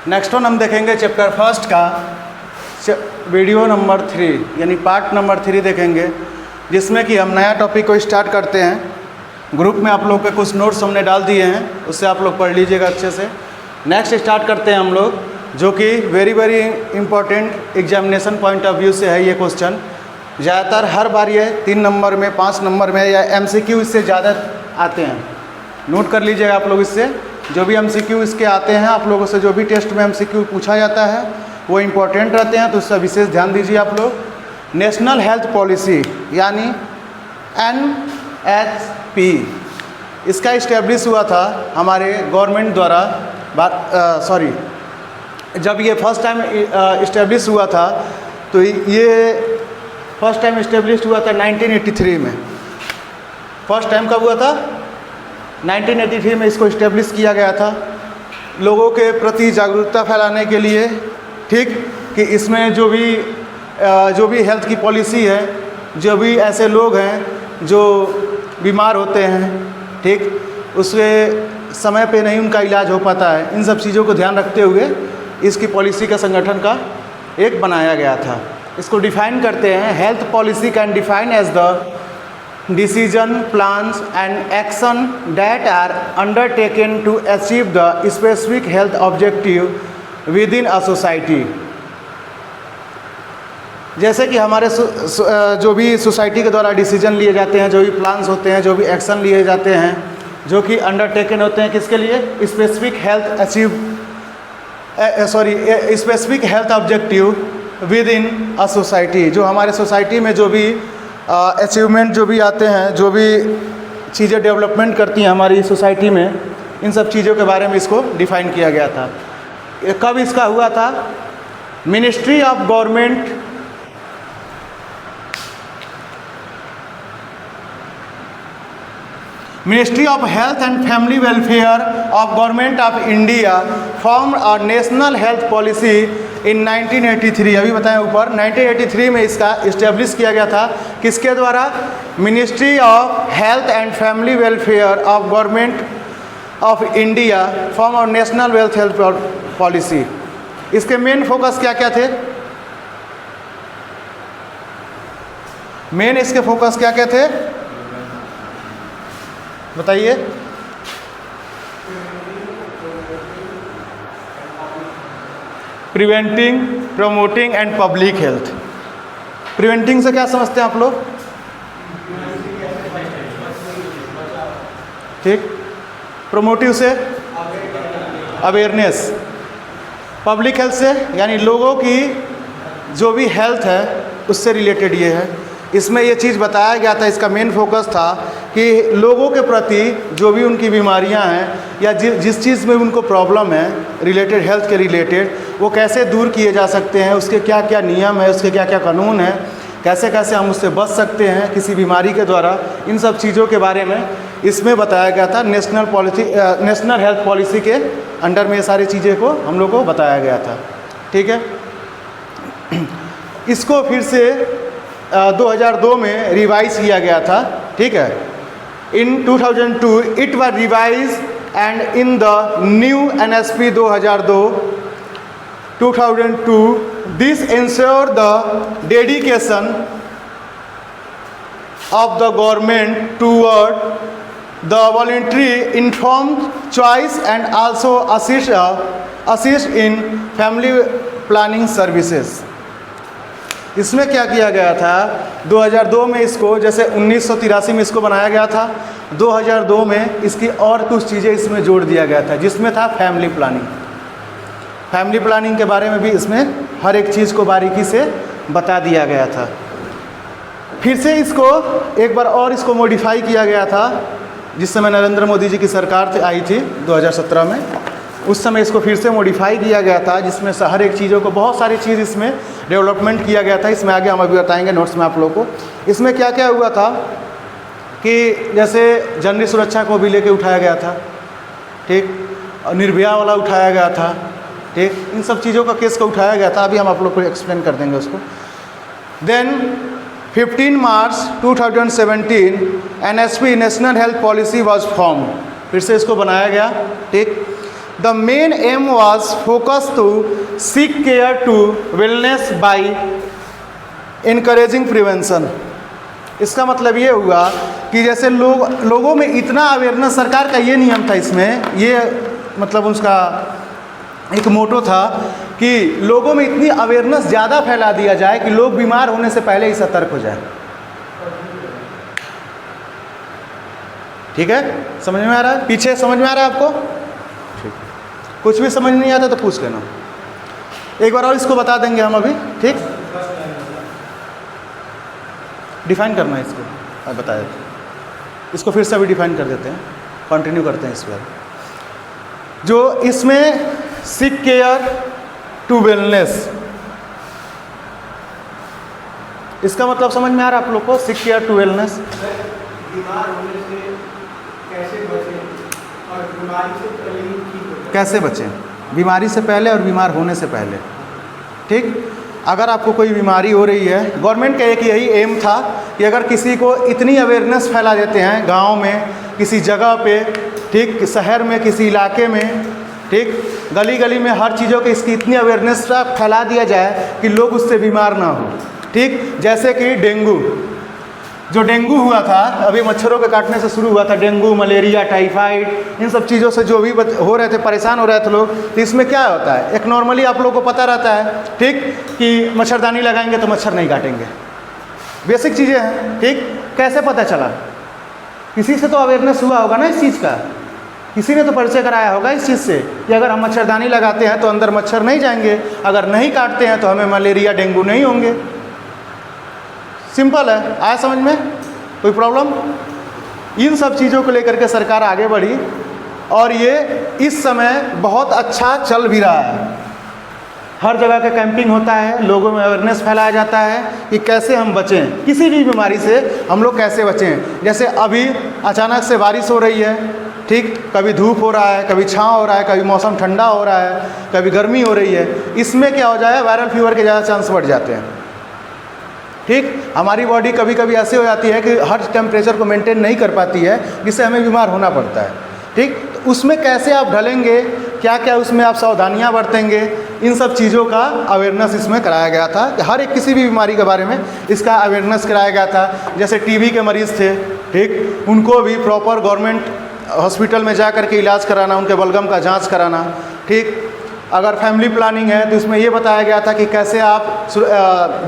Next one हम देखेंगे chapter first का वीडियो नंबर 3 यानी पार्ट नंबर 3 देखेंगे, जिसमें कि हम नया टॉपिक को स्टार्ट करते हैं। ग्रुप में आप लोग के कुछ नोट्स हमने डाल दिए हैं, उससे आप लोग पढ़ लीजिएगा अच्छे से। नेक्स्ट स्टार्ट करते हैं हम लोग, जो कि very important examination point of view से है ये क्वेश्चन। ज़्यादातर हर बार ये 3 नंबर में, 5 नंबर में या MCQ इससे ज़्यादा आते हैं। नोट कर लीजिएगा आप लोग, इससे जो भी MCQ इसके आते हैं आप लोगों से, जो भी टेस्ट में MCQ पूछा जाता है वो इम्पोर्टेंट रहते हैं, तो उसका विशेष ध्यान दीजिए आप लोग। नेशनल हेल्थ पॉलिसी यानी NHP, इसका इस्टेब्लिश हुआ था हमारे गवर्नमेंट द्वारा। जब ये फर्स्ट टाइम इस्टेब्लिश हुआ था, तो ये फर्स्ट टाइम इस्टेब्लिश हुआ था 1983 में। फर्स्ट टाइम कब हुआ था? 1983 में इसको इस्टेब्लिश किया गया था, लोगों के प्रति जागरूकता फैलाने के लिए। ठीक कि इसमें जो भी हेल्थ की पॉलिसी है, जो भी ऐसे लोग हैं जो बीमार होते हैं, ठीक, उसके समय पे नहीं उनका इलाज हो पाता है, इन सब चीज़ों को ध्यान रखते हुए इसकी पॉलिसी का संगठन का एक बनाया गया था। इसको डिफाइन करते हैं, health policy can define as the decision plans and action that are undertaken to achieve the specific health objective within a society। जैसे कि हमारे जो भी सोसाइटी के द्वारा डिसीजन लिए जाते हैं, जो भी प्लान्स होते हैं, जो भी एक्शन लिए जाते हैं, जो कि अंडरटेकन होते हैं किसके लिए? Specific health objective with in a society. जो हमारे सोसाइटी में जो भी अचीवमेंट जो भी आते हैं, जो भी चीज़ें डेवलपमेंट करती हैं हमारी सोसाइटी में, इन सब चीज़ों के बारे में इसको डिफ़ाइन किया गया था। कब इसका हुआ था? Ministry of government ministry of health and family welfare of government of India form a national health policy in 1983। अभी बताएं ऊपर, 1983 में इसका इस्टेब्लिश किया गया था। किसके द्वारा? Ministry of health and family welfare of government of India form a national health policy. इसके मेन फोकस क्या क्या थे? मेन इसके फोकस क्या क्या थे बताइए? Preventing, promoting and public health. Preventing से क्या समझते हैं आप लोग? ठीक। प्रोमोटिव से अवेयरनेस। पब्लिक हेल्थ से यानी लोगों की जो भी हेल्थ है उससे रिलेटेड ये है। इसमें ये चीज़ बताया गया था, इसका मेन फोकस था कि लोगों के प्रति जो भी उनकी बीमारियां हैं या जिस चीज़ में उनको प्रॉब्लम है रिलेटेड, हेल्थ के रिलेटेड, वो कैसे दूर किए जा सकते हैं, उसके क्या क्या नियम है, उसके क्या क्या कानून है, कैसे कैसे हम उससे बच सकते हैं किसी बीमारी के द्वारा, इन सब चीज़ों के बारे में इसमें बताया गया था। नेशनल हेल्थ पॉलिसी के अंडर में ये सारी चीज़ें को हम लोग को बताया गया था। ठीक है। इसको फिर से 2002 में रिवाइज किया गया था। ठीक है। इन 2002 it was revise and in the new NSP 2002 this ensure the dedication of the government toward the voluntary informed choice and also assist in family planning services. इसमें क्या किया गया था? 2002 में इसको, जैसे 1983 में इसको बनाया गया था, 2002 में इसकी और कुछ चीज़ें इसमें जोड़ दिया गया था, जिसमें था फैमिली प्लानिंग। फैमिली प्लानिंग के बारे में भी इसमें हर एक चीज़ को बारीकी से बता दिया गया था। फिर से इसको एक बार और इसको मॉडिफाई किया गया था, जिस समय नरेंद्र मोदी जी की सरकार आई थी 2017 में, उस समय इसको फिर से मॉडिफाई किया गया था, जिसमें से हर एक चीज़ों को, बहुत सारी चीज़ इसमें डेवलपमेंट किया गया था। इसमें आगे हम अभी बताएंगे नोट्स में आप लोगों को। इसमें क्या क्या हुआ था कि जैसे जननी सुरक्षा को भी लेके उठाया गया था, ठीक, और निर्भया वाला उठाया गया था, ठीक, इन सब चीज़ों का केस को उठाया गया था। अभी हम आप लोग को एक्सप्लेन कर देंगे उसको। Then 15 March 2017 NSP national health policy was form, फिर से इसको बनाया गया। ठीक। The main aim was focused to seek care to wellness by encouraging prevention. इसका मतलब ये हुआ कि जैसे लोगों में इतना अवेयरनेस, सरकार का ये नियम था इसमें, ये मतलब उसका एक मोटो था कि लोगों में इतनी अवेयरनेस ज़्यादा फैला दिया जाए कि लोग बीमार होने से पहले ही सतर्क हो जाए। ठीक है, समझ में आ रहा है? पीछे समझ में आ रहा है आपको? ठीक, कुछ भी समझ नहीं आता तो पूछ लेना, एक बार और इसको बता देंगे हम अभी। ठीक, डिफाइन करना है इसको, बता देते हैं इसको, फिर से अभी डिफाइन कर देते हैं, कंटिन्यू करते हैं इस पर। जो इसमें सीक केयर टू वेलनेस, इसका मतलब समझ में आ रहा है आप लोग को? सीक केयर टू वेलनेस, बीमार होने से कैसे बचें और बीमारी से पहले ही ठीक हो जाए। कैसे बचें बीमारी से पहले और बीमार होने से पहले। ठीक, अगर आपको कोई बीमारी हो रही है, गवर्नमेंट का एक यही एम था कि अगर किसी को इतनी अवेयरनेस फैला देते हैं गांव में, किसी जगह पे, ठीक, शहर में, किसी इलाके में, ठीक, गली गली में, हर चीज़ों की इसकी इतनी अवेयरनेस फैला दिया जाए कि लोग उससे बीमार ना हो। ठीक, जैसे कि डेंगू, जो डेंगू हुआ था अभी मच्छरों के काटने से शुरू हुआ था, डेंगू, मलेरिया, टाइफाइड, इन सब चीज़ों से जो भी हो रहे थे, परेशान हो रहे थे लोग, तो इसमें क्या होता है, एक नॉर्मली आप लोगों को पता रहता है, ठीक, कि मच्छरदानी लगाएंगे तो मच्छर नहीं काटेंगे, बेसिक चीज़ें हैं। ठीक, कैसे पता चला? किसी से तो अवेयरनेस हुआ होगा ना इस चीज़ का, किसी ने तो परिचय कराया होगा इस चीज़ से कि अगर हम मच्छरदानी लगाते हैं तो अंदर मच्छर नहीं जाएंगे, अगर नहीं काटते हैं तो हमें मलेरिया, डेंगू नहीं होंगे। सिंपल है, आया समझ में? कोई प्रॉब्लम? इन सब चीज़ों को लेकर के सरकार आगे बढ़ी और ये इस समय बहुत अच्छा चल भी रहा है। हर जगह का कैंपिंग होता है, लोगों में अवेयरनेस फैलाया जाता है कि कैसे हम बचें, किसी भी बीमारी से हम लोग कैसे बचें। जैसे अभी अचानक से बारिश हो रही है, ठीक, कभी धूप हो रहा है, कभी छाँव हो रहा है, कभी मौसम ठंडा हो रहा है, कभी गर्मी हो रही है, इसमें क्या हो जाए, वायरल फीवर के ज़्यादा चांस बढ़ जाते हैं। ठीक, हमारी बॉडी कभी कभी ऐसे हो जाती है कि हर टेम्परेचर को मेंटेन नहीं कर पाती है, जिससे हमें बीमार होना पड़ता है। ठीक, तो उसमें कैसे आप ढलेंगे, क्या क्या उसमें आप सावधानियां बरतेंगे, इन सब चीज़ों का अवेयरनेस इसमें कराया गया था। हर एक किसी भी बीमारी के बारे में इसका अवेयरनेस कराया गया था। जैसे टीबी के मरीज़ थे, ठीक, उनको भी प्रॉपर गवर्नमेंट हॉस्पिटल में जा कर के इलाज कराना, उनके बलगम का जाँच कराना। ठीक, अगर फैमिली प्लानिंग है तो इसमें ये बताया गया था कि कैसे आप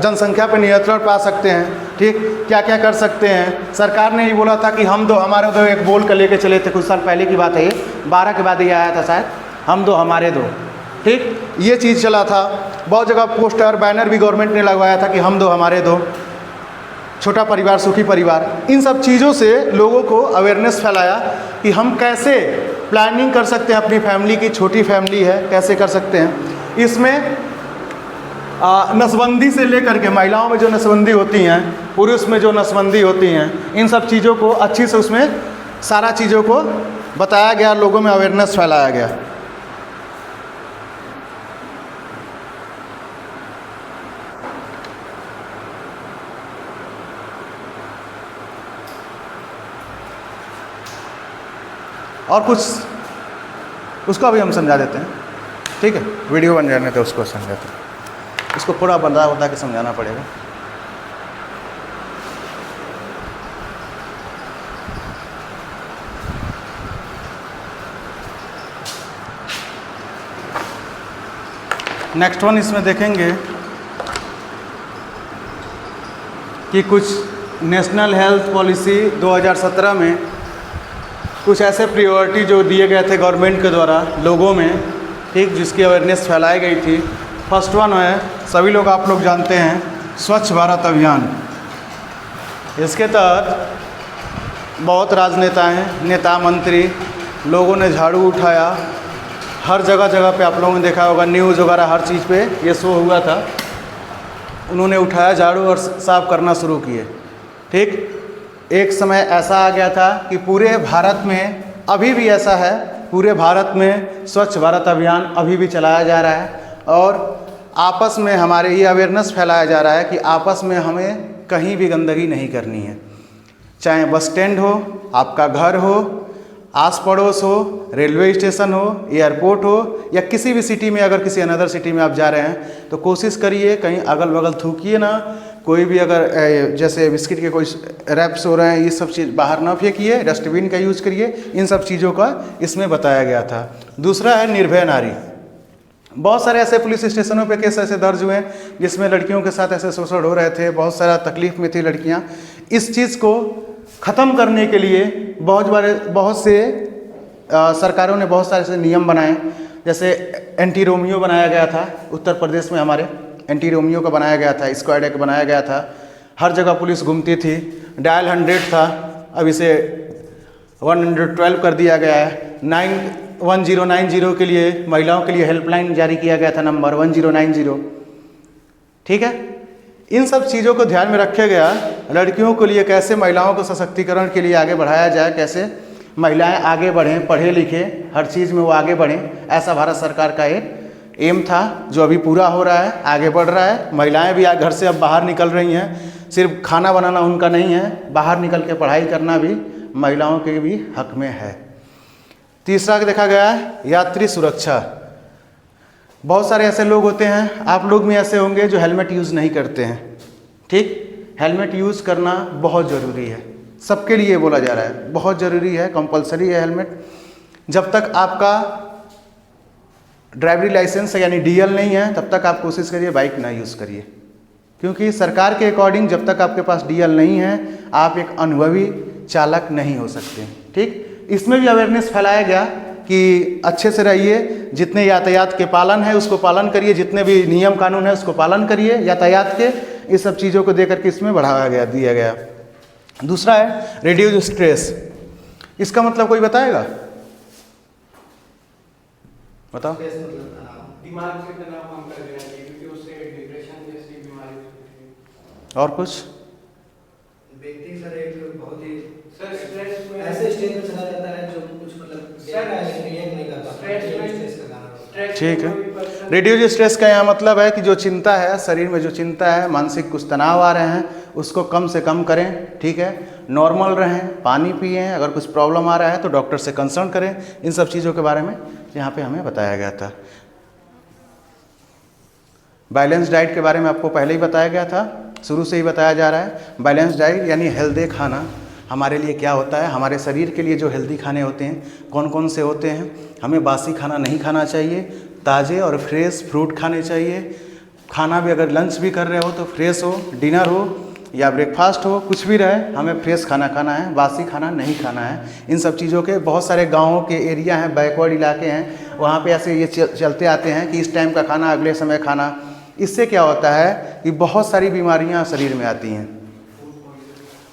जनसंख्या पर नियंत्रण पा सकते हैं। ठीक, क्या क्या कर सकते हैं। सरकार ने ही बोला था कि हम दो हमारे दो, एक बोल कर लेके चले थे, कुछ साल पहले की बात है, ये 12 के बाद ये आया था शायद, हम दो हमारे दो। ठीक, ये चीज़ चला था। बहुत जगह पोस्टर, बैनर भी गवर्नमेंट ने लगवाया था कि हम दो हमारे दो, छोटा परिवार सुखी परिवार। इन सब चीज़ों से लोगों को अवेयरनेस फैलाया कि हम कैसे प्लानिंग कर सकते हैं अपनी फैमिली की, छोटी फैमिली है कैसे कर सकते हैं। इसमें नसबंदी से लेकर के महिलाओं में जो नसबंदी होती हैं, पुरुष में जो नसबंदी होती हैं, इन सब चीज़ों को अच्छी से उसमें सारा चीज़ों को बताया गया, लोगों में अवेयरनेस फैलाया गया। और कुछ उसको अभी हम समझा देते हैं। ठीक है, वीडियो बन जाने तो उसको समझाते हैं, इसको थोड़ा बता के समझाना पड़ेगा। नेक्स्ट वन इसमें देखेंगे कि कुछ नेशनल हेल्थ पॉलिसी 2017 में कुछ ऐसे प्रायोरिटी जो दिए गए थे गवर्नमेंट के द्वारा लोगों में, ठीक, जिसकी अवेयरनेस फैलाई गई थी। फर्स्ट वन है, सभी लोग आप लोग जानते हैं, स्वच्छ भारत अभियान। इसके तहत बहुत राजनेता हैं, नेता मंत्री लोगों ने झाड़ू उठाया। हर जगह जगह पे आप लोगों ने देखा होगा, न्यूज़ वगैरह हर चीज़ पे ये शो हुआ था। उन्होंने उठाया झाड़ू और साफ करना शुरू किए। ठीक, एक समय ऐसा आ गया था कि पूरे भारत में, अभी भी ऐसा है, पूरे भारत में स्वच्छ भारत अभियान अभी भी चलाया जा रहा है और आपस में हमारे ये अवेयरनेस फैलाया जा रहा है कि आपस में हमें कहीं भी गंदगी नहीं करनी है। चाहे बस स्टैंड हो, आपका घर हो, आस पड़ोस हो, रेलवे स्टेशन हो, एयरपोर्ट हो, या किसी भी सिटी में, अगर किसी अनदर सिटी में आप जा रहे हैं तो कोशिश करिए कहीं अगल बगल थूकिए ना। कोई भी अगर जैसे बिस्किट के कोई रैप्स हो रहे हैं, ये सब चीज़ बाहर ना फेंकिए, डस्टबिन का यूज़ करिए। इन सब चीज़ों का इसमें बताया गया था। दूसरा है निर्भया नारी। बहुत सारे ऐसे पुलिस स्टेशनों पे केस ऐसे दर्ज हुए हैं जिसमें लड़कियों के साथ ऐसे शोषण हो रहे थे, बहुत सारा तकलीफ में थी लड़कियां। इस चीज़ को ख़त्म करने के लिए बहुत से सरकारों ने बहुत सारे ऐसे नियम बनाए। जैसे एंटी रोमियो बनाया गया था उत्तर प्रदेश में, हमारे एंटी रोमियो का बनाया गया था, स्क्वाड एक्ट बनाया गया था। हर जगह पुलिस घूमती थी। डायल 100 था, अब इसे 112 कर दिया गया है। 1090 के लिए महिलाओं के लिए हेल्पलाइन जारी किया गया था, नंबर 1090। ठीक है, इन सब चीज़ों को ध्यान में रखा गया। लड़कियों के लिए कैसे महिलाओं को सशक्तिकरण के लिए आगे बढ़ाया जाए, कैसे महिलाएं आगे बढ़ें, पढ़े लिखे, हर चीज़ में वो आगे बढ़ें, ऐसा भारत सरकार का एक एम था जो अभी पूरा हो रहा है, आगे बढ़ रहा है। महिलाएं भी घर से अब बाहर निकल रही हैं। सिर्फ खाना बनाना उनका नहीं है, बाहर निकल के पढ़ाई करना भी महिलाओं के भी हक में है। तीसरा देखा गया है यात्री सुरक्षा। बहुत सारे ऐसे लोग होते हैं, आप लोग में ऐसे होंगे जो हेलमेट यूज़ नहीं करते हैं। ठीक, हेलमेट यूज़ करना बहुत ज़रूरी है, सबके लिए बोला जा रहा है, बहुत ज़रूरी है, कंपलसरी है हेलमेट। जब तक आपका ड्राइवरी लाइसेंस यानी डीएल नहीं है तब तक आप कोशिश करिए बाइक ना यूज़ करिए, क्योंकि सरकार के अकॉर्डिंग जब तक आपके पास डीएल नहीं है आप एक अनुभवी चालक नहीं हो सकते। ठीक, इसमें भी अवेयरनेस फैलाया गया कि अच्छे से रहिए, जितने यातायात के पालन है उसको पालन करिए, जितने भी नियम कानून है उसको पालन करिए यातायात के। इस सब चीज़ों को देकर के इसमें बढ़ावा दिया गया। दूसरा है रिड्यूस स्ट्रेस। इसका मतलब कोई बताएगा? बताओ। दिमाग से तनाव कम कर देना चाहिए, क्योंकि उससे डिप्रेशन जैसी बीमारी हो सकती है। और कुछ? व्यक्ति सर एक बहुत ही सर स्ट्रेस में ऐसे स्टेज में चला जाता है जो कुछ मतलब सर रिएक्ट नहीं करता। स्ट्रेस का कारण ठीक है। रिड्यूस स्ट्रेस का यहाँ मतलब है कि जो चिंता है, शरीर में जो चिंता है, मानसिक कुछ तनाव आ रहे हैं, उसको कम से कम करें। ठीक है, नॉर्मल रहें, पानी पिएं, अगर कुछ प्रॉब्लम आ रहा है तो डॉक्टर से कंसल्ट करें। इन सब चीज़ों के बारे में यहाँ पे हमें बताया गया था। बैलेंस डाइट के बारे में आपको पहले ही बताया गया था, शुरू से ही बताया जा रहा है। बैलेंस डाइट यानी हेल्दी खाना हमारे लिए क्या होता है, हमारे शरीर के लिए जो हेल्दी खाने होते हैं कौन कौन से होते हैं। हमें बासी खाना नहीं खाना चाहिए, ताज़े और फ्रेश फ्रूट खाने चाहिए। खाना भी अगर लंच भी कर रहे हो तो फ्रेश हो, डिनर हो या ब्रेकफास्ट हो, कुछ भी रहे, हमें फ्रेश खाना खाना है, बासी खाना नहीं खाना है। इन सब चीज़ों के बहुत सारे गाँवों के एरिया हैं, बैकवर्ड इलाके हैं, वहाँ पे ऐसे ये चलते आते हैं कि इस टाइम का खाना अगले समय खाना। इससे क्या होता है कि बहुत सारी बीमारियाँ शरीर में आती हैं।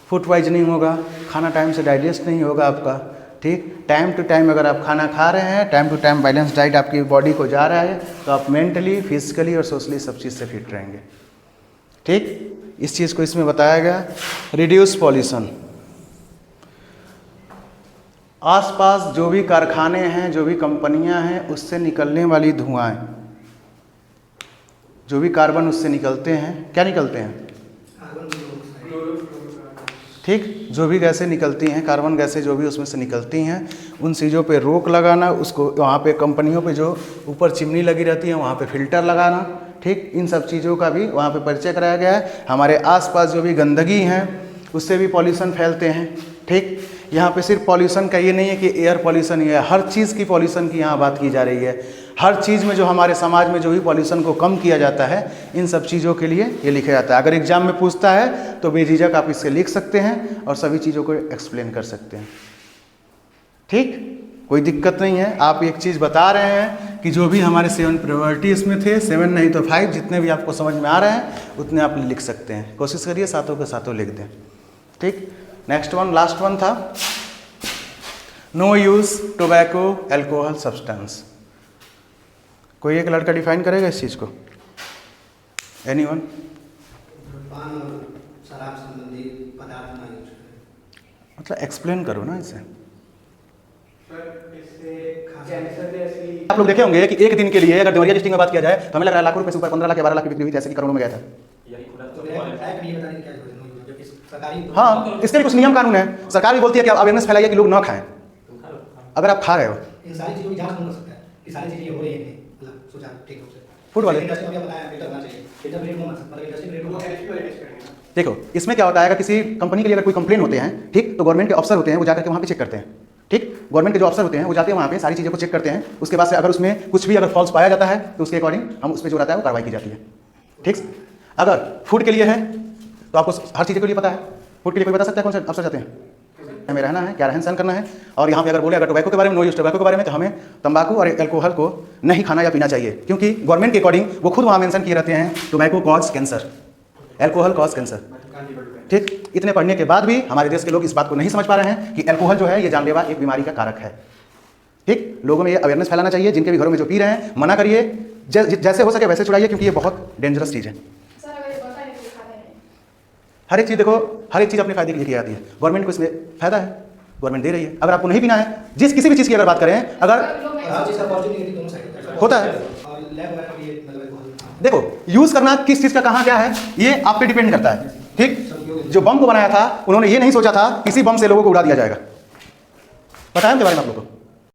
फूड पॉइजनिंग होगा, खाना टाइम से डाइजेस्ट नहीं होगा आपका। ठीक, टाइम टू टाइम अगर आप खाना खा रहे हैं, time to time balance diet आपकी बॉडी को जा रहा है, तो आप मेंटली, फिजिकली और सोशली सब चीज़ से फिट रहेंगे। ठीक, इस चीज़ को इसमें बताया गया। Reduce pollution. आसपास जो भी कारखाने हैं, जो भी कंपनियां हैं, उससे निकलने वाली धुआएं, जो भी कार्बन उससे निकलते हैं, क्या निकलते हैं? ठीक, जो भी गैसें निकलती हैं, कार्बन गैसें जो भी उसमें से निकलती हैं, उन चीज़ों पे रोक लगाना, उसको वहाँ पे कंपनियों पे जो ऊपर चिमनी लगी रहती है वहाँ पे फिल्टर लगाना। ठीक, इन सब चीज़ों का भी वहाँ पे परिचय कराया गया है। हमारे आसपास जो भी गंदगी हैं उससे भी पॉल्यूशन फैलते हैं। ठीक, यहाँ पे सिर्फ पॉल्यूशन का ये नहीं है कि एयर पॉल्यूशन ही है, हर चीज़ की पॉल्यूशन की यहाँ बात की जा रही है। हर चीज़ में जो हमारे समाज में जो भी पॉल्यूशन को कम किया जाता है, इन सब चीज़ों के लिए ये लिखा जाता है। अगर एग्जाम में पूछता है तो बेझिझक आप इससे लिख सकते हैं और सभी चीज़ों को एक्सप्लेन कर सकते हैं। ठीक, कोई दिक्कत नहीं है। आप एक चीज़ बता रहे हैं कि जो भी हमारे 7 प्रायोरिटी इसमें थे, 7 नहीं तो 5, जितने भी आपको समझ में आ रहे हैं उतने आप लिख सकते हैं। कोशिश करिए सातों के सातों लिख दें। ठीक, नेक्स्ट वन, लास्ट वन था no use tobacco alcohol substance. कोई एक लड़का डिफाइन करेगा इस चीज़ को? एनीवन? पान और शराब संबंधी पदार्थ ना यूज करें। मतलब एक्सप्लेन करो ना इसे। सर इससे कैंसर जैसी आप लोग देखे होंगे कि एक दिन के लिए अगर देवरिया डिस्ट्रिक्ट में बात किया जाए तो हमें लग रहा है लाखों रुपए से ऊपर 15 लाख या 12 लाख की बिक्री हुई, जैसे कि करोड़ों में गया था। तो एक्ट ये बताने की क्या जरूरत है, जबकि सरकारी हाँ, इसके भी कुछ नियम कानून है। सरकार भी बोलती है कि आप अवेयरनेस फैलाइए कि लोग ना खाएं। अगर आप खा रहे हो इन सारी चीज़ों की जांच कौन कर सकता है कि सारी चीज़ें हो रही हैं नहीं, मतलब सोचा ठीक रूप से फूड वाले। इंडस्ट्री में बताया फिल्टर होना चाहिए, फिल्टर ग्रेड में मतलब इंडस्ट्री ग्रेड वो में एलएचपी वाले टेस्ट करेंगे ना। देखो इसमें क्या होता है, अगर किसी कंपनी के लिए अगर कोई कंप्लेन होते हैं, ठीक, तो गवर्नमेंट के अफसर होते हैं, वो जाकर के वहाँ पे चेक करते हैं, ठीक, गवर्नमेंट के जो अफसर होते हैं वो जाते हैं वहाँ पे सारी चीज़ों को चेक करते हैं। उसके बाद से अगर उसमें कुछ भी अगर फॉल्स पाया जाता है तो उसके अकॉर्डिंग हम उस पर जो रहता है वो कार्रवाई की जाती है, ठीक। अगर फूड के लिए है तो आपको हर चीज़ के लिए पता है, फूड के लिए कोई बता सकता है कौन से अफसर जाते हैं, हमें रहना है, क्या रहन सहन करना है। और यहाँ पे अगर बोले अगर टोबैको के बारे में, नो यूज टोबैको के बारे में, तो हमें तंबाकू और एल्कोहल को नहीं खाना या पीना चाहिए, क्योंकि गवर्नमेंट के अकॉर्डिंग वो खुद वहाँ मेंशन किए रहते हैं tobacco cause cancer, alcohol cause cancer, ठीक। इतने पढ़ने के बाद भी हमारे देश के लोग इस बात को नहीं समझ पा रहे हैं कि एल्कोहल जो है ये जानलेवा एक बीमारी का कारक है, ठीक। लोगों में ये अवेयरनेस फैलाना चाहिए, जिनके भी घरों में जो पी रहे हैं मना करिए, जैसे हो सके वैसे छुड़ाइए, क्योंकि ये बहुत डेंजरस चीज़ है। हर एक चीज़ देखो, हर एक चीज़ अपने फायदे के लिए की जाती है, गवर्नमेंट को इसमें फायदा है, गवर्नमेंट दे रही है। अगर आपको नहीं पीना है, किसी भी चीज़ की अगर बात करें, अगर हर चीज़ का पॉजिटिव नेगेटिव दोनों साइड होता है, और लैब वगैरह का भी मतलब देखो यूज़ करना किस चीज़ का कहाँ क्या है ये आप पे डिपेंड करता है, ठीक। जो बम को बनाया था उन्होंने ये नहीं सोचा था किसी बम से लोगों को उड़ा दिया जाएगा, बताया उनके बारे में आप लोगों को।